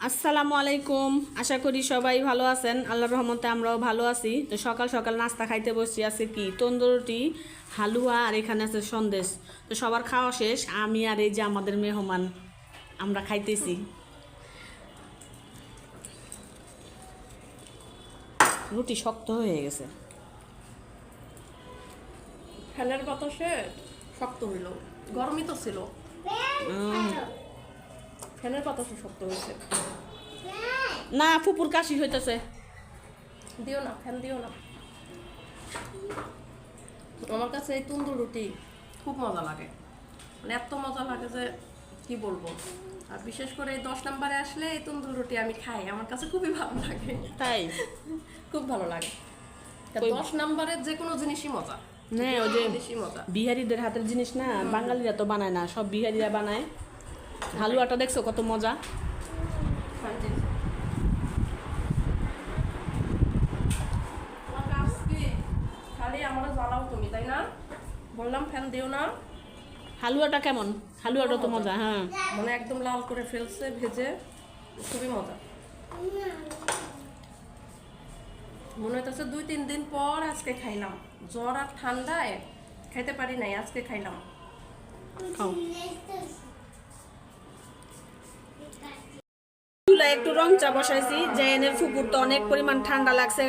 আসসালামু আলাইকুম। আশা করি সবাই ভালো আছেন। আল্লাহর রহমতে আমরাও ভালো আছি। তো সকাল সকাল নাস্তা খাইতে বসছি। আছে কি তন্দুর রুটি, হালুয়া আর এখানে আছে সন্দেশ। তো সবার খাওয়া শেষ, আমি আর এই যে আমাদের মেহমান আমরা খাইতেছি। রুটি শক্ত হয়ে গেছে। ফ্যানের বাতাসে শক্ত হইল, গরমই তো ছিল। ফ্যানের বাতাসে শক্ত হয়েছে। না, ফুপুর কাশি হইতেছে। দিও না, ফ্যান দিও না। আমার কাছে এই তন্দুর রুটি খুব মজা লাগে, মানে এত মজা লাগে যে কি বলবো। আর বিশেষ করে এই 10 নম্বরে আসলে এই তন্দুর রুটি আমি খাই, আমার কাছে খুবই ভালো লাগে। তাই খুব ভালো লাগে। 10 নম্বরের যে কোনো জিনিসই মজা। না, ওই যে বেশি মজা। বিহারিদের হাতের জিনিস না, বাঙালিরা তো বানায় না, সব বিহারিরা বানায়। হালুয়াটা দেখছো কত মজা। খালি আমরা জ্বালাও তুমি, তাই না? বললাম ফ্যান দিও না। হালুয়াটা কেমন? হালুয়াটা তো মজা। হ্যাঁ, মানে একদম লাল করে ফেলছে ভেজে, খুবই মজা। মনে হইতেছে 2-3 দিন পর আজকে খাইলাম। জ্বর আর ঠান্ডায় খাইতে পারি নাই, আজকে খাইলাম। খাও। চুলায় একটু রং চা বসাইছি। জেনের ফুকুর তো অনেক পরিমাণ ঠান্ডা লাগছে,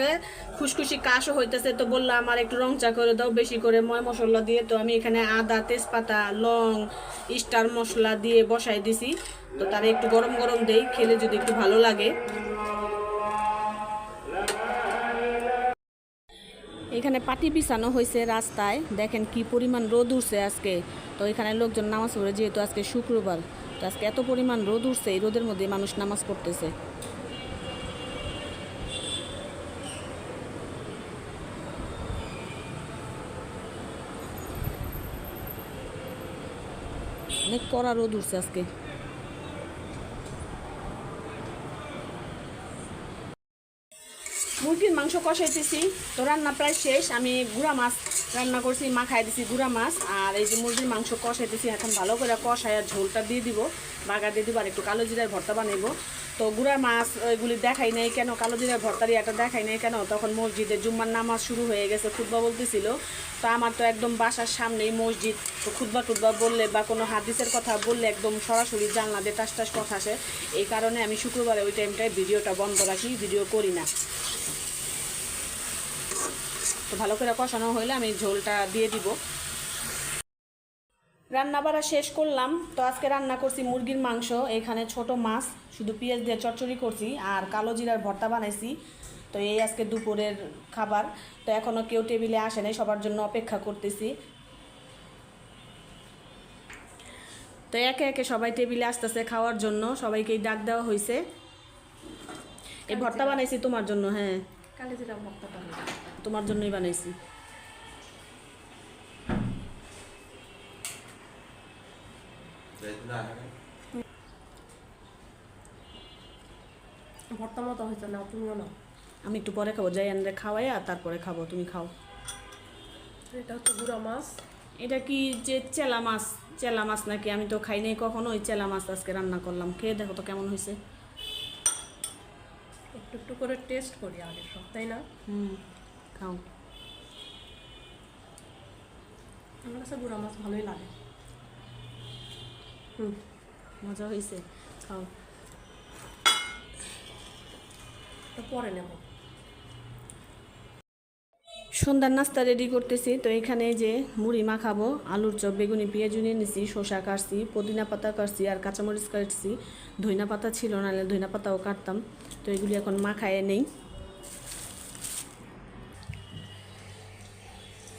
খুশখুশি কাশও হইতেছে। তো বললাম আমার একটু রং চা করে দাও বেশি করে ময় মশলা দিয়ে। তো আমি এখানে আদা, তেজপাতা, লং, স্টার মশলা দিয়ে বসাই দিছি। তো তারা একটু গরম গরম দেই, খেলে যদি একটু ভালো লাগে। এখানে পাটি বিছানো হয়েছে রাস্তায়, দেখেন কি পরিমাণ রোদ উঠছে আজকে। তো এখানে লোকজন নামাজ পড়ে, যেহেতু আজকে শুক্রবার। তো আজকে এত পরিমাণ রোদ উঠছে, এই রোদের মধ্যে মানুষ নামাজ পড়তেছে। অনেক কড়া রোদ উঠছে আজকে। মুরগির মাংস কষাইতেছি। তো রান্না প্রায় শেষ। আমি গুঁড়া মাছ রান্না করছি, মাখাই দিছি গুঁড়া মাছ। আর এই যে মুরগির মাংস কষাইতেছি, এখন ভালো করে কষাই আর ঝোলটা দিয়ে দিব, বাগা দিয়ে দিব, আর একটু কালো জিরার ভর্তা বানাইবো। তো গুঁড়া মাছ এগুলি দেখাই নাই কেন, কালো জিরার ভর্তারই একটা দেখাই নাই কেন, তখন মসজিদে জুম্মার নামাজ শুরু হয়ে গেছে, খুতবা বলতেছিল। তো আমার তো একদম বাসার সামনেই মসজিদ। তো খুতবা টুতবা বললে বা কোনো হাদিসের কথা বললে একদম সরাসরি জানলা দিয়ে টাস টাস কথা আসে। এই কারণে আমি শুক্রবারে ওই টাইমটায় ভিডিওটা বন্ধ রাখি, ভিডিও করি না। তো ভালো করে কষানো হইলে আমি ঝোলটা দিয়ে দিব। রান্না বাড়া শেষ করলাম। তো আজকে রান্না করছি মুরগির মাংস, এখানে ছোট মাছ শুধু পেঁয়াজ দিয়ে চচ্চড়ি করছি, আর কালো জিরার ভর্তা বানাইছি। তো এই আজকে দুপুরের খাবার। তো এখনও কেউ টেবিলে আসে নাই, সবার জন্য অপেক্ষা করতেছি। তো একে একে সবাই টেবিলে আসতেছে খাওয়ার জন্য, সবাইকেই ডাক দেওয়া হয়েছে। এই ভর্তা বানাইছি তোমার জন্য। হ্যাঁ, কালিজিরা ভর্তাটা তোমার জন্যই বানাইছি। ভর্তা মতো হয়েছে না, তুমিও না। আমি একটু পরে খাবো, যাই আনলে খাওয়াইয়া তারপরে খাবো, তুমি খাও। এটা হচ্ছে গুঁড়া মাছ। এটা কি যে চেলা মাছ? চেলা মাছ নাকি? আমি তো খাই নাই কখনো। ওই চেলা মাছ আজকে রান্না করলাম, খেয়ে দেখো তো কেমন হয়েছে। একটু একটু করে টেস্ট করি আগের সব, তাই না? খাও। আমার কাছে গুঁড়া মাছ ভালোই লাগে। মজা হয়েছে, খাও। তো পরে নেব। সন্ধ্যার নাস্তা রেডি করতেছি। তো এখানে যে মুড়ি মাখাবো, আলুর চপ, বেগুনি, পেঁয়াজু নিয়ে নিছি, শসা কাটছি, পুদিনা পাতা কাটছি, আর কাঁচামরিচ কাটছি। ধইনা পাতা ছিল, নাহলে ধইনা পাতাও কাটতাম। তো এগুলি এখন মাখায় নেই।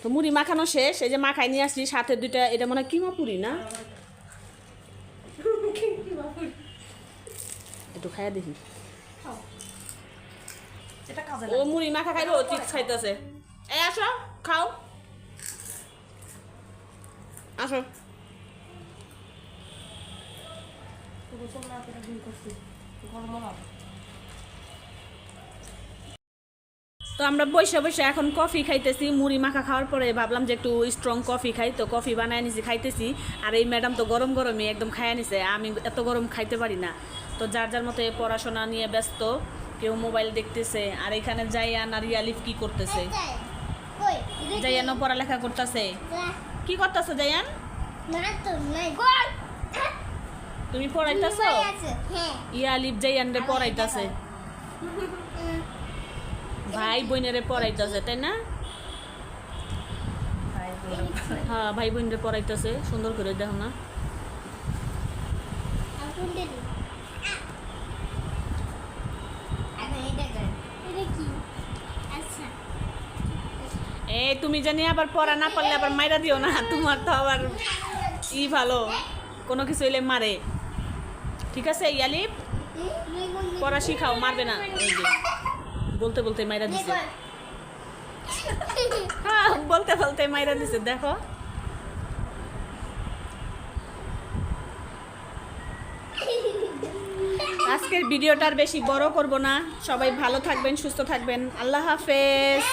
তো মুড়ি মাখানো শেষ, এই যে মাখায় নিয়ে আসছি, সাথে দুইটা, এটা মনে হয় কিমা পুরি না, একটু খাইয়া দেখি। ও মুড়ি মাখা খাইলো, চিপস খাইতেছে। এই আসো, খাও, আসো। তো আমরা বসে বসে এখন কফি খাইতেছি। মুড়ি মাখা খাওয়ার পরে ভাবলাম যে একটু স্ট্রং কফি খাই। তো কফি বানায় নিছি, খাইতেছি। আর এই ম্যাডাম তো গরম গরমই একদম খাইয়া নিছে, আমি এত গরম খাইতে পারি না। তো যার যার মতো এই পড়াশোনা নিয়ে ব্যস্ত, কেউ মোবাইল দেখতেছে, আর এখানে জাইয়ান আর ইয়ালিফ কি করতেছে? জাইয়ানও পড়ালেখা করতেছে। কি করতেছে জাইয়ান? তুমি পড়াইতেছো? ইয়ালিফ জাইয়ানরে পড়াইতেছে, ভাই বোনেরে পড়াইতেছে, তাই না? হ্যাঁ, ভাই বোনরে পড়াইতেছে, সুন্দর করে দেখো না। এই তুমি জানি আবার পড়া না পারলে আবার মাইরা দিও না, তোমার তো আবার ভালো, কোনো কিছু হইলে মারে। ঠিক আছে ইয়ালিফ, পড়া শিখাও, মারবে না। এই যে বলতে বলতে মাইরা দিছে, হ্যাঁ বলতে বলতে মাইরা দিছে, দেখো। আজকের ভিডিওটা আর বেশি বড় করব না, সবাই ভালো থাকবেন, সুস্থ থাকবেন, আল্লাহ হাফেজ।